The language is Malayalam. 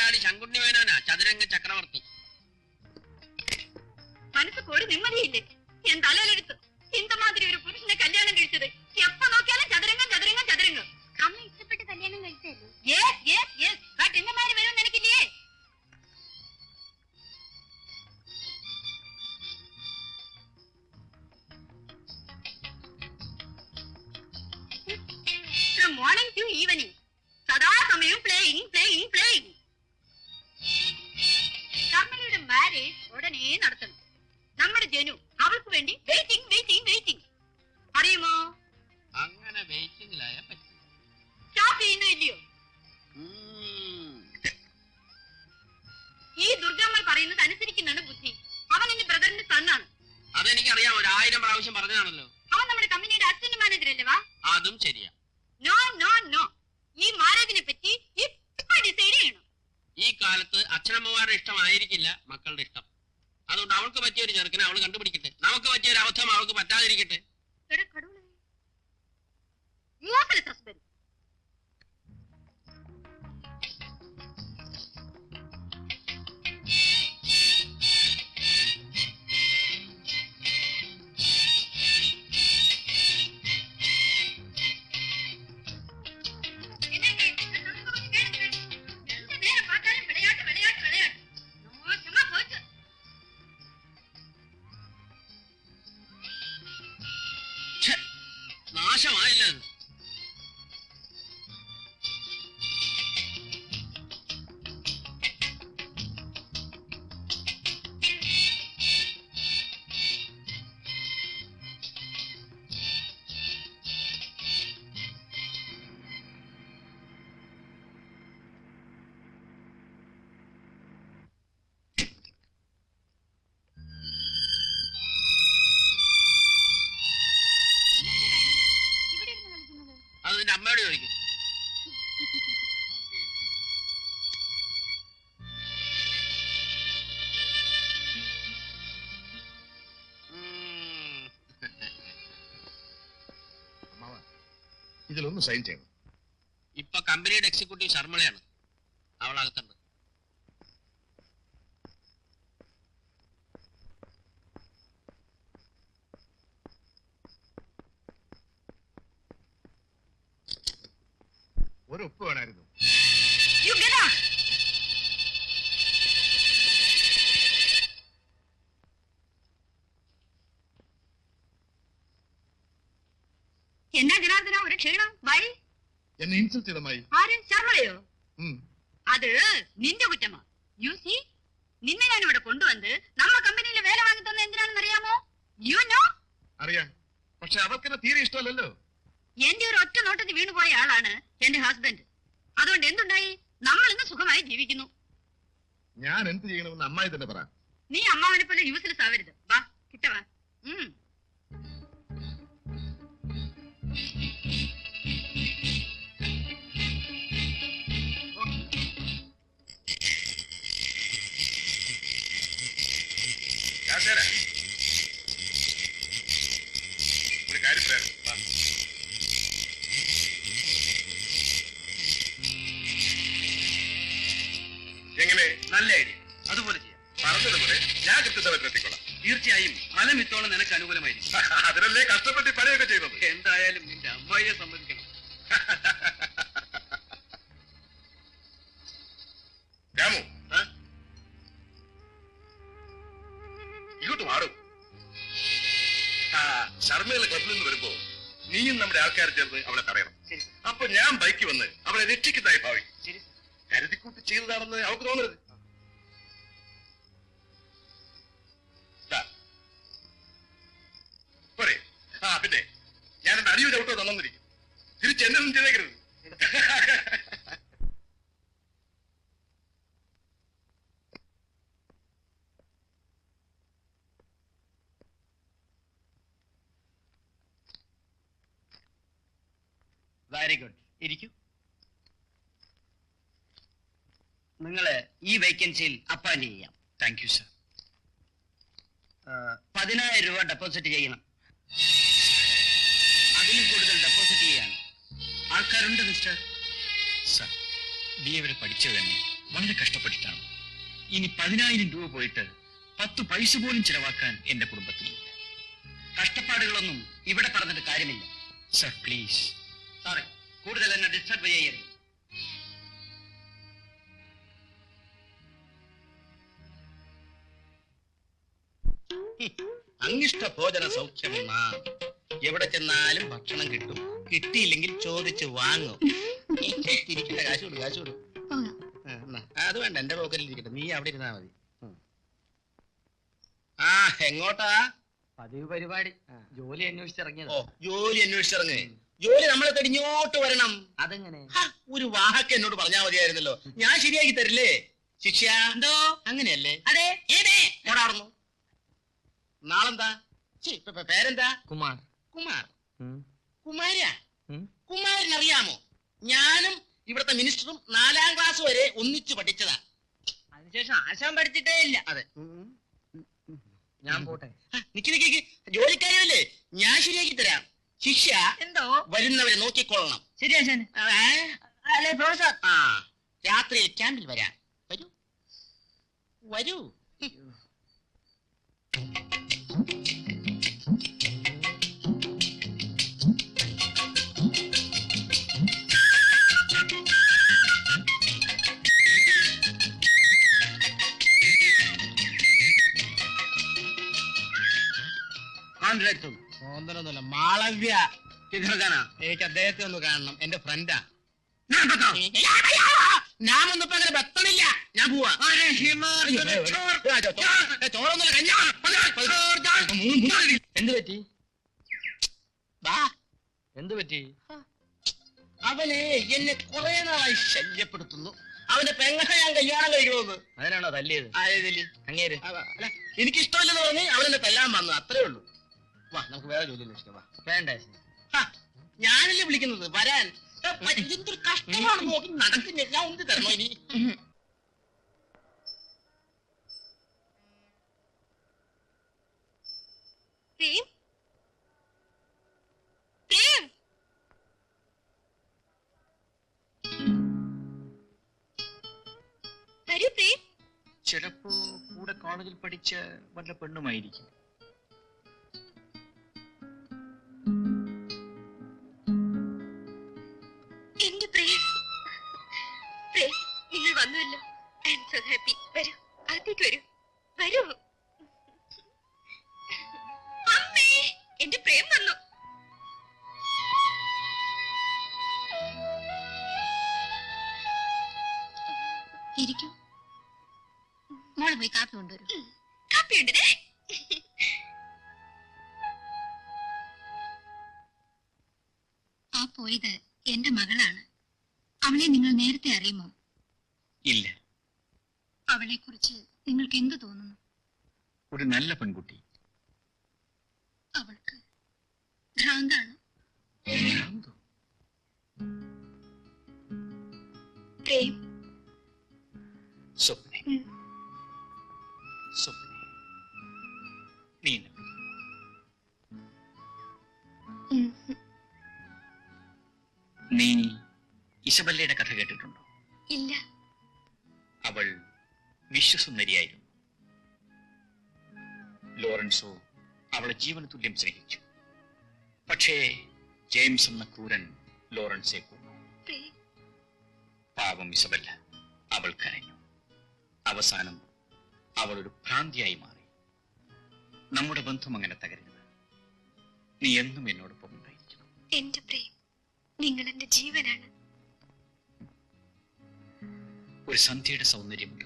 പാലാടി ശങ്കുണ്ണി വേനാനാ ചതുരംഗ ചക്രവർത്തി. മനസ്സ് കോടി നിമ്മതിയില്ലേ? ഞാൻ തലയിലെടുത്തു ഇന്ത മാതിരി ഒരു പുരുഷനെ കല്യാണം കഴിച്ചത്. എപ്പോ നോക്കിയാലും ചതുരംഗം ചതുരംഗം ചതുരംഗം. അമ്മ ഇഷ്ടപ്പെട്ട് കല്യാണം കഴിച്ചല്ലോ. എന്നെമാര് വരും നിനക്കില്ലേ? മോർണിംഗ് ടു ഈവനിങ് സദാസമയം പ്ലേയിങ് പ്ലേയിങ് പ്ലേയിങ്. കമലയുടെ മാരേജ് ഉടനെ നടത്തണം. നമ്മുടെ ജനു അവൾക്ക് വേണ്ടി വെയിറ്റിംഗ് വെയിറ്റിംഗ് വെയിറ്റിംഗ്. അറിയുമോ? അങ്ങനെ വെയിറ്റിംഗിലായ പറ്റും. സ്റ്റോപ്പ് ചെയ്യുന്നോ ഇല്ലയോ? ഈ ദുർഗമ്മ പറയുന്നത് അനുസരിക്കുന്നതാണ് ബുദ്ധി. അവൻ എന്റെ ബ്രദറിന്റെ സണ്ണാണ്. അതെനിക്കറിയാം, 1000 പ്രാവശ്യം പറഞ്ഞാണല്ലോ. അവൻ നമ്മുടെ കമ്പനിയുടെ അസിസ്റ്റന്റ് മാനേജർ അല്ലേ? വാ. അതും ശരിയാ. നോ നോ നോ, ഈ മാരേജിനെ പറ്റി ഇപ്പൊ ഡിസൈഡ് ചെയ്യണം. ഈ കാലത്ത് അച്ഛനമ്മമാരുടെ ഇഷ്ടമായിരിക്കില്ല മക്കളുടെ ഇഷ്ടം. അതുകൊണ്ട് അവൾക്ക് പറ്റിയ ഒരു ചെറുക്കനെ അവൾ കണ്ടുപിടിക്കട്ടെ. നമുക്ക് പറ്റിയ ഒരു അബദ്ധം അവൾക്ക് പറ്റാതിരിക്കട്ടെ. നാശമായില്ല. അത് നിന്റെ അമ്മയോട് ചോദിക്കും. ഇതിലൊന്ന് സൈൻ ചെയ്യണം. ഇപ്പൊ കമ്പനിയുടെ എക്സിക്യൂട്ടീവ് ശർമ്മളയാണ്. അവളകത്തുണ്ട്. ഒരു ഉപ്പ് വേണമായിരുന്നു. എന്നാ ജനാർദ്ദന ഒരു ക്ഷീണം? വൈ? എന്നെ ഇൻസൾട്ട് ചെയ്തമായി. ആര്? ശർമ്മളയോ? അത് നിന്റെ കുറ്റമാ. യു സി, നിന്നെ ഞാൻ ഇവിടെ കൊണ്ടുവന്ന് നമ്മ കമ്പനിയിൽ വേല വാങ്ങി തന്നെ എന്തിനാണെന്ന് അറിയാമോ? You know? അറിയാം, പക്ഷെ അവർക്കെന്നെ തീരെ ഇഷ്ടമല്ലല്ലോ. എന്റെ ഒരു ഒറ്റ നോട്ടത്തിൽ വീണുപോയ ആളാണ് എന്റെ ഹസ്ബൻഡ്. അതുകൊണ്ട് എന്തുണ്ടായി? നമ്മൾ ഇന്ന് സുഖമായി ജീവിക്കുന്നു. ഞാൻ എന്ത് ചെയ്യണമെന്ന് അമ്മായി തന്നെ പറ. നീ അമ്മാവനെ പോലെ യൂസ്ലെസ് ആവരുത്. വാ കിട്ടവാ. ഒരു കാര്യം പറയാം. എങ്ങനെ? നല്ല ഐഡിയ. അതുപോലെ ചെയ്യാം. പറഞ്ഞതുപോലെ ഞാൻ കൃത്യസമയത്ത് എത്തിക്കൊള്ളാം. തീർച്ചയായും ഫലമിത്തോളം നിനക്ക് അനുകൂലമായിരിക്കും. അതിനല്ലേ കഷ്ടപ്പെട്ട് പണിയൊക്കെ ചെയ്യുന്നത്. എന്തായാലും നിന്റെ അമ്മായിയെ സമ്മതിക്കണം. രാമു, ഇങ്ങോട്ട് മാറും. ശർമ്മയിലെ ക്ലബിൽ നിന്ന് വരുമ്പോ നീയും നമ്മുടെ ആൾക്കാർ ചേർന്ന് അവളെ തടയണം. അപ്പൊ ഞാൻ ബൈക്ക് വന്ന് അവളെ രക്ഷിക്കുന്നതായി ഭാവിക്കും. കരുതിക്കൂട്ടി ചെയ്തതാണെന്ന് അവൾക്ക് തോന്നരുത്. പോരെ? പിന്നെ ഞാൻ എന്റെ അടിയുടെ ഔട്ടോ തന്നിരിക്കും. തിരിച്ച് എന്നെ ഒന്നും ചെയ്തേക്കരുത്. Very good. ഇരിക്കൂ. നിങ്ങള് ഈ വേക്കൻസിയിൽ അപ്പോയിന്റ് ചെയ്യാം. Thank you sir. 10,000 രൂപ ഡെപ്പോസിറ്റ് ചെയ്യണം. അതിലും കൂടുതൽ ഡെപ്പോസിറ്റ് ചെയ്യാൻ ആൾക്കാരുണ്ട് മിസ്റ്റർ. സർ, BA വരെ പഠിച്ചത് തന്നെ വളരെ കഷ്ടപ്പെട്ടിട്ടാണ്. ഇനി 10,000 രൂപ പോയിട്ട് 10 പൈസ പോലും ചിലവാക്കാൻ എന്റെ കുടുംബത്തിലില്ല. കഷ്ടപ്പാടുകളൊന്നും ഇവിടെ പറഞ്ഞിട്ട് കാര്യമില്ല. Sir please. സോറി, കൂടുതൽ എന്നെ ഡിസ്റ്റർബ് ചെയ്യരുത്. അങ്ങിഷ്ട ഭോജന സൗഖ്യം എവിടെ ചെന്നാലും ഭക്ഷണം കിട്ടും. കിട്ടിയില്ലെങ്കിൽ ചോദിച്ച് വാങ്ങും. ഇരിക്കട്ടെ, കാശ് കൊടു, കാശ് കൊടു. അത് വേണ്ട, എന്റെ പോക്കറ്റിൽ ഇരിക്കട്ടെ, നീ അവിടെ ഇരുന്നാ മതി. ആ എങ്ങോട്ടാ? പതിവ് പരിപാടി, ജോലി അന്വേഷിച്ചിറങ്ങിയത്. ഓ, ജോലി അന്വേഷിച്ചിറങ്ങ്. ജോലി നമ്മളെ തെടിഞ്ഞോട്ട് വരണം. അതെങ്ങനെ? ഒരു വാക്ക് എന്നോട് പറഞ്ഞാൽ മതിയായിരുന്നല്ലോ, ഞാൻ ശരിയാക്കി തരില്ലേ. ശിക്ഷ എന്തോ അങ്ങനെയല്ലേ? അതെ. ഓടാറുന്നു. നാളെന്താ? പേരെന്താ? കുമാർ. കുമാർ. കുമാര? കുമാരനറിയാമോ? ഞാനും ഇവിടുത്തെ മിനിസ്റ്ററും 4ാം ക്ലാസ് വരെ ഒന്നിച്ചു പഠിച്ചതാ. അതിനുശേഷം ആശാൻ പഠിച്ചിട്ടേ ഇല്ല. അതെ. ഞാൻ പോട്ടെ. നിക്ക് നിക്ക് നിക്ക്, ജോലിക്കാരിയല്ലേ, ഞാൻ ശരിയാക്കി തരാം. ശിക്ഷ എന്തോ വരുന്നവരെ നോക്കിക്കൊള്ളണം. ശരി ആശാൻ. അല്ലേ പ്രൊഫസർ? ആ, രാത്രിയിൽ ക്യാമ്പിൽ വരാം. വരൂ വരൂ. സ്വന്തനൊന്നുമല്ല, മാളവ്യ. എനിക്ക് അദ്ദേഹത്തെ ഒന്ന് കാണണം, എന്റെ ഫ്രണ്ടാ. ഞാനൊന്നിപ്പോ അങ്ങനെ ബത്തണില്ല, ഞാൻ പോവാ. ചോറൊന്നുമില്ല, കഞ്ഞാ. എന്ത് പറ്റി? ബാ. എന്ത് പറ്റി? അവനെ എന്നെ കുറെ നാളായി ശല്യപ്പെടുത്തുന്നു. അവന്റെ പെങ്ങളെ ഞാൻ കല്യാണം കഴിക്കണമെന്ന്. അതിനാണോ തല്ലിയത്? ആയതില് അങ്ങേര് അല്ല, എനിക്കിഷ്ടമില്ലെന്ന് പറഞ്ഞ് അവനെന്നെ തല്ലാൻ വന്നു, അത്രേ ഉള്ളൂ. വാ, നമുക്ക് വേറെ ജോലി അന്വേഷിക്കാം. വാ. വേണ്ട. ഞാനല്ലേ വിളിക്കുന്നത്, വരാൻ. എന്തൊരു കഷ്ടമാണ്, നോക്കി നടക്കുന്നില്ല. ഞാൻ ഒന്ന് തരണോ ഇനി? പ്രേം, പ്രേം, വരൂ പ്രേം. ചിലപ്പോ കൂടെ കോളേജിൽ പഠിച്ച വല്ല പെണ്ണുമായിരിക്കും. എന്റെ പ്രേം, പ്രേം, നിങ്ങൾ വന്നുവല്ലോ. I'm so happy. വരൂ, അകത്തേക്ക് വരൂ, വരൂ. അമ്മേ, എന്റെ പ്രേം വന്നു. ഇരിക്കൂ. മോള് പോയി കാപ്പി കൊണ്ടുവരും. കാപ്പിയുണ്ടേ? ആ പോയത് എന്റെ മകളാണ്. അവളെ നിങ്ങൾ നേരത്തെ അറിയുമോ? ഇല്ല. അവളെ കുറിച്ച് നിങ്ങൾക്ക് എന്ത് തോന്നുന്നു? ഒരു നല്ല പെൺകുട്ടി. അവൾക്ക് ഭ്രാന്താണ്. ഭ്രാന്തോ? പ്രേം, സ്വപ്നെ, സ്വപ്നെ, നീ എന്നെ പിരിഞ്ഞു. നീ ഇസബല്ലയുടെ കഥ കേട്ടിട്ടുണ്ടോ? ഇല്ല. അവൾ വിശ്വസുന്ദരിയായിരുന്നു. ലോറൻസോ അവളെ ജീവന തുല്യം സ്നേഹിച്ചു. പക്ഷേ ജെയിംസ് എന്ന ക്രൂരൻ ലോറൻസെ കൊന്നു. പ്രേം, പാവം ഇസബല്ല. അവൾ കരഞ്ഞു. അവസാനം അവൾ ഒരു ഭ്രാന്തിയായി മാറി. നമ്മുടെ ബന്ധം അങ്ങനെ തകരരുത്. നീ എന്നും എന്നോടൊപ്പം ഉണ്ടായിരിക്കണം. എന്റെ പ്രേം, നിങ്ങൾ എന്റെ ജീവനാണ്. ഒരു സന്ധ്യയുടെ സൗന്ദര്യമുണ്ട്.